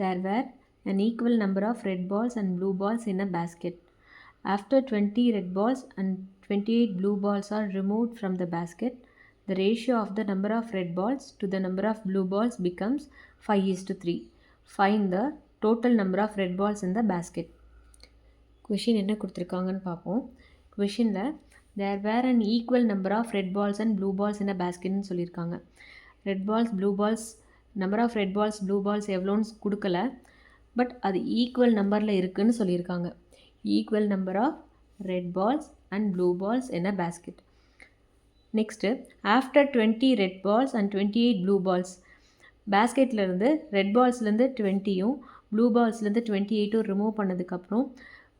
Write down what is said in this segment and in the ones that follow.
There were an equal number of red balls and blue balls in a basket. After 20 red balls and 28 blue balls are removed from the basket, the ratio of the number of red balls to the number of blue balls becomes 5:3. Find the total number of red balls in the basket. Question என்ன கொடுத்துருக்காங்கன்னு பார்ப்போம். கொஷினில் there were an equal number of red balls and blue balls in a basketன்னு சொல்லியிருக்காங்க. Red balls blue balls number of red balls blue balls எவ்வளோன்னு கொடுக்கல, but அது equal நம்பரில் இருக்குதுன்னு சொல்லியிருக்காங்க. Equal number of red balls and blue balls in a basket. Next after 20 red balls and 28 blue balls, பேஸ்கெட்லேருந்து red பால்ஸ்லேருந்து 20யும் blue பால்ஸ்லேருந்து 28ம் ரிமூவ் பண்ணதுக்கப்புறம்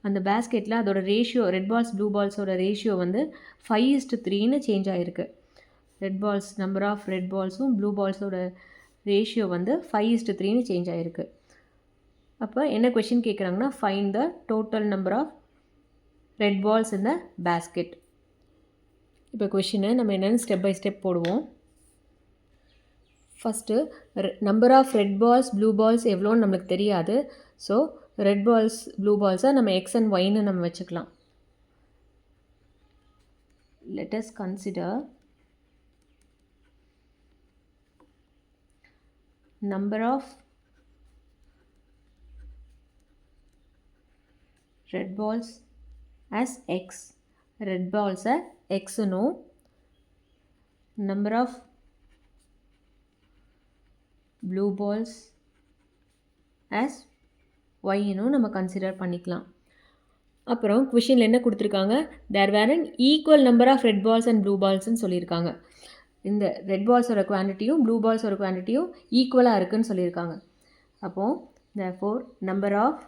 அந்த பேஸ்கெட்டில் அதோட ரேஷியோ ரெட் பால்ஸ் ப்ளூ பால்ஸோட ரேஷியோ வந்து 5:3ன்னு சேஞ்ச் ஆகிருக்கு. Red balls number of red பால்ஸும் blue பால்ஸோட ரேஷியோ வந்து 5:3ன்னு சேஞ்ச் ஆகிருக்கு. அப்போ என்ன கொஷின் கேட்குறாங்கன்னா, find the total number of red balls in the basket. இப்போ கொஷினை நம்ம என்னென்னு ஸ்டெப் பை ஸ்டெப் போடுவோம். First number of red balls blue balls எவ்வளோன்னு நம்மளுக்கு தெரியாது. ஸோ ரெட் பால்ஸ் ப்ளூ பால்ஸை நம்ம எக்ஸ் அண்ட் ஒய்ன்னு நம்ம வச்சுக்கலாம். Let us consider number of red balls as x. Red balls are x no. Number of blue balls as y no நம்ம consider பண்ணிக்கலாம். அப்புறம் கொஷினில் என்ன கொடுத்துருக்காங்க, there were an equal number of red balls and blue பால்ஸ்ன்னு சொல்லியிருக்காங்க. இந்த red பால்ஸோட குவான்டிட்டியும் blue பால்ஸோட குவான்டிட்டியும் ஈக்குவலாக இருக்குதுன்னு சொல்லியிருக்காங்க. அப்போது therefore number of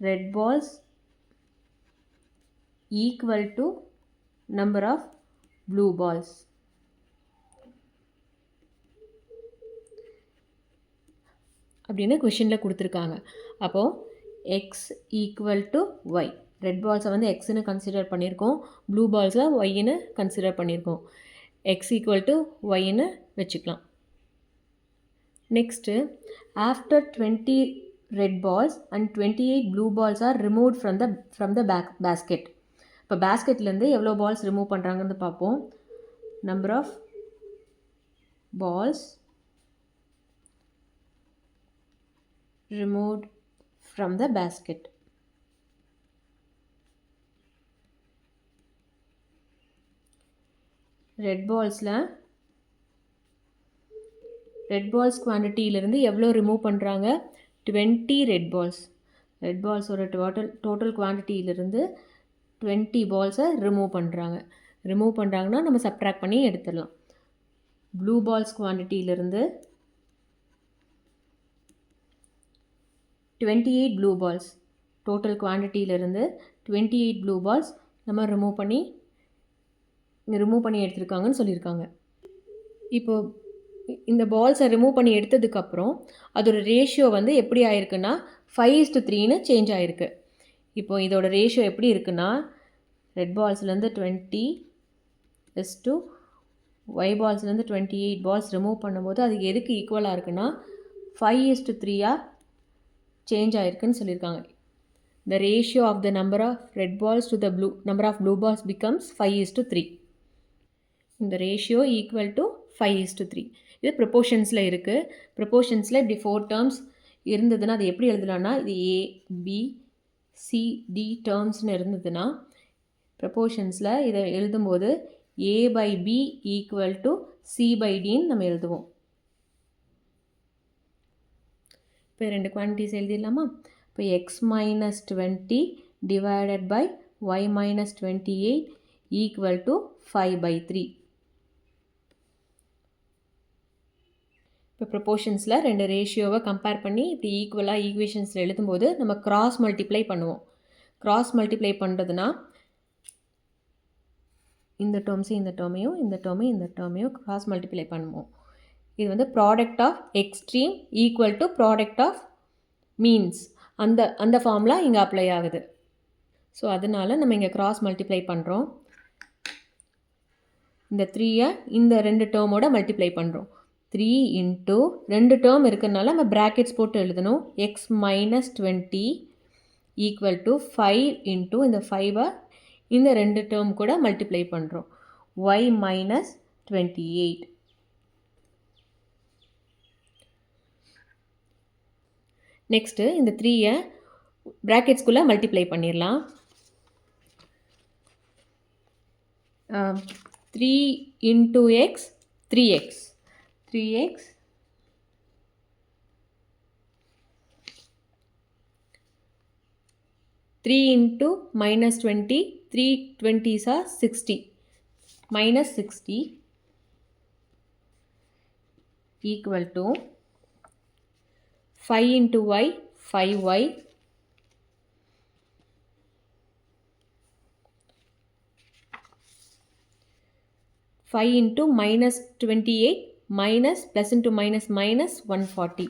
red balls equal to number of blue balls. அப்படின்னு கொஷினில் கொடுத்துருக்காங்க. அப்போது x equal to y, red பால்ஸை வந்து எக்ஸ்ன்னு கன்சிடர் பண்ணியிருக்கோம், ப்ளூ பால்ஸை ஒய்ன்னு கன்சிடர் பண்ணியிருக்கோம். x ஈக்குவல் டு ஒய்ன்னு வச்சுக்கலாம். Next after 20 red balls and 28 blue balls are removed from the basket. இப்போ பேஸ்கெட்லேருந்து எவ்வளோ பால்ஸ் ரிமூவ் பண்ணுறாங்கன்னு பார்ப்போம். Number of balls removed from the basket. Red balls குவான்டிட்டியிலேருந்து எவ்வளோ ரிமூவ் பண்ணுறாங்க, 20 ரெட் பால்ஸோட டோட்டல் குவான்டிட்டியிலேருந்து 20 பால்ஸை ரிமூவ் பண்ணுறாங்கன்னா நம்ம சப்ட்ராக்ட் பண்ணி எடுத்துடலாம். ப்ளூ பால்ஸ் குவான்டிட்டியிலேருந்து 28 ப்ளூ பால்ஸ் டோட்டல் குவான்டிட்டியிலேருந்து 28 ப்ளூ பால்ஸ் நம்ம ரிமூவ் பண்ணி எடுத்துருக்காங்கன்னு சொல்லியிருக்காங்க. இப்போது இந்த பால்ஸை ரிமூவ் பண்ணி எடுத்ததுக்கப்புறம் அதோட ரேஷியோ வந்து எப்படி ஆயிருக்குன்னா 5:3ன்னு சேஞ்ச் ஆகிருக்கு. இப்போது இதோட ரேஷியோ எப்படி இருக்குன்னா, ரெட் பால்ஸ்லேருந்து 20 to ஒய் பால்ஸ்லேருந்து 28 பால்ஸ் ரிமூவ் பண்ணும்போது அது எதுக்கு ஈக்குவலாக இருக்குன்னா 5:3 சேஞ்ச் ஆகிருக்குன்னு சொல்லியிருக்காங்க. The ratio of the number of red balls to the number of blue balls becomes 5:3. இந்த ரேஷியோ ஈக்குவல் டு 5:3. இது ப்ரொபோர்ஷன்ஸில் இருக்குது. ப்ரொபோர்ஷன்ஸில் இப்படி 4 டேர்ம்ஸ் இருந்ததுன்னா அது எப்படி எழுதலான்னா, இது ஏ பி சி டி டேர்ம்ஸ்னு இருந்ததுன்னா ப்ரொபோர்ஷன்ஸில் இதை எழுதும்போது a by b equal to c by டின்னு நம்ம எழுதுவோம். இப்போ 2 குவான்டிட்டிஸ் எழுதிடலாமா? இப்போ x minus 20 divided by y minus 28 equal to 5/3. இப்போ ப்ரொபோர்ஷன்ஸில் 2 ரேஷியோவை கம்பேர் பண்ணி இப்படி ஈக்குவலாக ஈக்குவேஷன்ஸில் எழுதும்போது நம்ம கிராஸ் மல்டிப்ளை பண்ணுவோம். கிராஸ் மல்டிப்ளை பண்ணுறதுனா இந்த டேர்மையும் கிராஸ் மல்டிப்ளை பண்ணுவோம். இது வந்து product of extreme equal to product of means அந்த ஃபார்முலா இங்கே அப்ளை ஆகுது. ஸோ அதனால் நம்ம இங்கே கிராஸ் மல்டிப்ளை பண்ணுறோம். இந்த 3ஐ இந்த 2 டேர்மோட மல்டிப்ளை பண்ணுறோம். 3 இன்ட்டு 2 டேர்ம் இருக்கிறதுனால நம்ம ப்ராக்கெட்ஸ் போட்டு எழுதணும். X minus 20 equal to 5 into இந்த 5 இந்த 2 டேர்ம் கூட மல்டிப்ளை பண்ணுறோம். Y minus 28. நெக்ஸ்ட்டு இந்த 3 ப்ராக்கெட்ஸ்குள்ளே மல்டிப்ளை பண்ணிடலாம். 3 into X 3x 3x 3 into minus 20, 3 20s are 60, minus 60 equal to 5 into y, 5y, five into minus 28 minus plus into minus minus 140.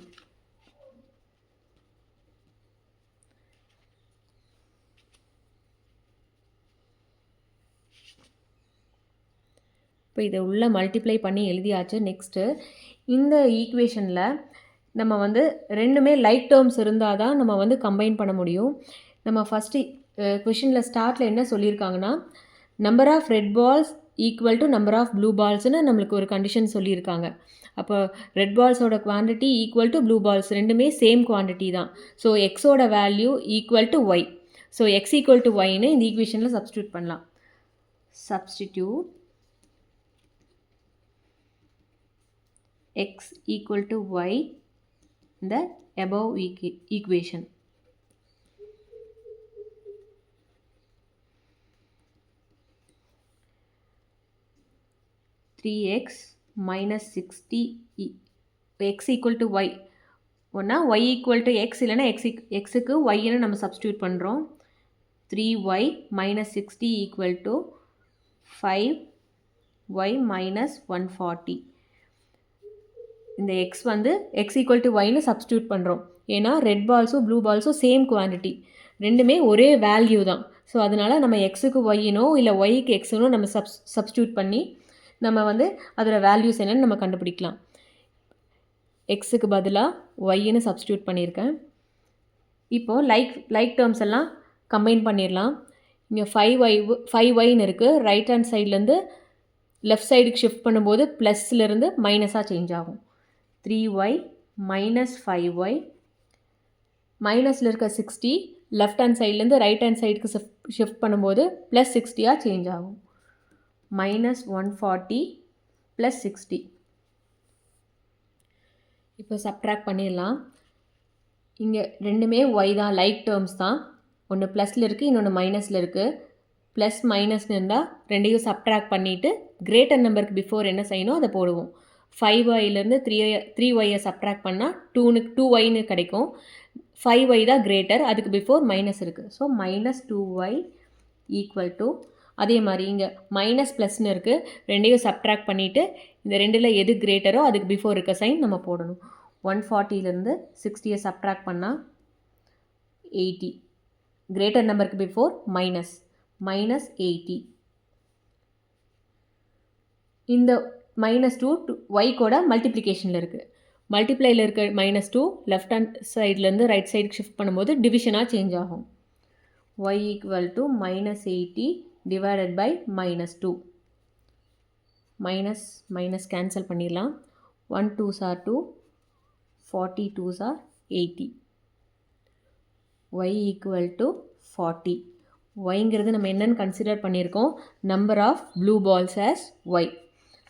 இப்போ இதை உள்ள multiply பண்ணி எழுதியாச்சு. நெக்ஸ்ட்டு இந்த ஈக்குவேஷனில் நம்ம வந்து ரெண்டுமே லைக் டேர்ம்ஸ் இருந்தால் தான் நம்ம வந்து கம்பைன் பண்ண முடியும். நம்ம ஃபஸ்ட்டு கொஷினில் ஸ்டார்ட்டில் என்ன சொல்லியிருக்காங்கன்னா, number of red balls equal to number of blue பால்ஸ்னு நம்மளுக்கு ஒரு கண்டிஷன் சொல்லியிருக்காங்க. அப்போ ரெட் பால்ஸோட quantity equal to blue balls ரெண்டுமே சேம் குவான்டிட்டி தான். ஸோ எக்ஸோட value equal to y. So x equal to ஒய்னு இந்த ஈக்குவேஷனில் சப்ஸ்டியூட் பண்ணலாம். Substitute x equal to y in the above equation. (3x minus 60) x equal to y. ஒன்னா y equal to x இல்லைனா xக்கு yன்னு நம்ம substitute பண்ணுறோம். 3y minus 60 equal to 5y minus 140. இந்த X வந்து எக்ஸ் ஈக்குவல் டு ஒய்னு சப்ஸ்டியூட் பண்ணுறோம். ஏன்னா red பால்ஸும் blue பால்ஸும் same quantity, ரெண்டுமே ஒரே வேல்யூ தான். ஸோ அதனால் நம்ம எக்ஸுக்கு ஒய்னோ இல்லை ஒய்க்கு எக்ஸுனோ நம்ம சப்ஸ்டியூட் பண்ணி நம்ம வந்து அதோட வேல்யூஸ் என்னென்னு நம்ம கண்டுபிடிக்கலாம். எக்ஸுக்கு பதிலாக ஒய்ன்னு சப்ஸ்டியூட் பண்ணியிருக்கேன். இப்போது லைக் டேர்ம்ஸ் எல்லாம் கம்பைன் பண்ணிடலாம். இங்கே 5y இருக்குது. ரைட் ஹேண்ட் சைட்லேருந்து லெஃப்ட் சைடுக்கு ஷிஃப்ட் பண்ணும்போது ப்ளஸ்லேருந்து மைனஸாக சேஞ்ச் ஆகும். 3y minus 5y மைனஸில் இருக்க 60 லெஃப்ட் ஹேண்ட் சைட்லேருந்து ரைட் ஹேண்ட் சைடுக்கு ஷிஃப்ட் பண்ணும்போது ப்ளஸ் 60 சேஞ்ச் ஆகும். Minus 140 plus 60. இப்போ சப்ட்ராக்ட் பண்ணிடலாம். இங்கே ரெண்டுமே ஒய் தான், லைக் டேர்ம்ஸ் தான். ஒன்று ப்ளஸில் இருக்குது, இன்னொன்று மைனஸில் இருக்குது. ப்ளஸ் மைனஸ்னு இருந்தால் ரெண்டையும் சப்ட்ராக்ட் பண்ணிவிட்டு கிரேட்டர் நம்பருக்கு பிஃபோர் என்ன செய்யணும் அதை போடுவோம். 5yலேருந்து 3yயை சப்ட்ராக்ட் பண்ணால் 2yன்னு கிடைக்கும். 5y தான் கிரேட்டர், அதுக்கு பிஃபோர் மைனஸ் இருக்குது. So minus 2y equal to, அதே மாதிரி இங்கே மைனஸ் ப்ளஸ்னு இருக்குது, ரெண்டையும் சப்ட்ராக்ட் பண்ணிவிட்டு இந்த ரெண்டில் எது கிரேட்டரோ அதுக்கு பிஃபோர் இருக்க சைன் நம்ம போடணும். 140லேருந்து 60யை சப்ட்ராக்ட் பண்ணால் 80. கிரேட்டர் நம்பருக்கு பிஃபோர் மைனஸ் 80. இந்த -2 y கூட மல்டிப்ளிகேஷனில் இருக்குது. மல்டிப்ளையில் இருக்க -2 லெஃப்ட் ஹேண்ட் சைட்லேருந்து ரைட் சைடுக்கு ஷிஃப்ட் பண்ணும்போது டிவிஷனாக சேஞ்ச் ஆகும். y equal to -80 divided by -2. Minus cancel பண்ணிடலாம். 1 2s are 2, 40 2s are 80. y equal to 40. yங்கிறது நம்ம என்னென்னு கன்சிடர் பண்ணியிருக்கோம், number of blue balls as y.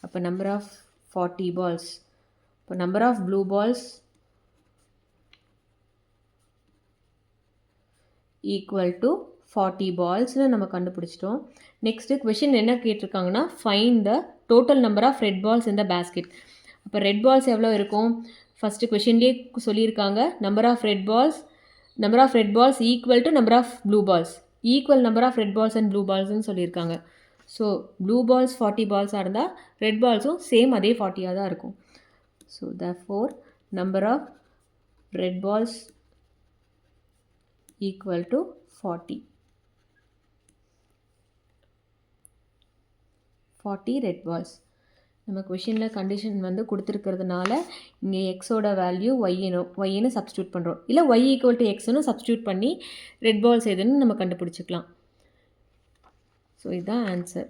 அப்போ நம்பர் ஆஃப் 40 பால்ஸ். இப்போ number of blue balls equal to 40 பால்ஸ்னு நம்ம கண்டுபிடிச்சிட்டோம். நெக்ஸ்ட்டு கொஷின் என்ன கேட்டிருக்காங்கன்னா, find the total number of red balls in the basket. அப்போ ரெட் பால்ஸ் எவ்வளோ இருக்கும், ஃபஸ்ட்டு கொஷின்லேயே சொல்லியிருக்காங்க. Number of red balls equal to number of blue balls. Equal number of red balls and blue பால்ஸ்ன்னு சொல்லியிருக்காங்க. ஸோ ப்ளூ பால்ஸ் 40 பால்ஸாக இருந்தால் ரெட் பால்ஸும் சேம் அதே 40 தான் இருக்கும். So therefore number of red balls equal to 40 red balls. நம்ம கொஷினில் condition வந்து கொடுத்துருக்கிறதுனால இங்கே எக்ஸோட வேல்யூ ஒய்னு சப்ஸ்டியூட் பண்ணுறோம். இல்லை ஒய் ஈக்குவல் டு எக்ஸ்னு சப்ஸ்டியூட் பண்ணி ரெட் பால்ஸ் எதுன்னு நம்ம கண்டுபிடிச்சிக்கலாம். ஸோ இதுதான் ஆன்சர்.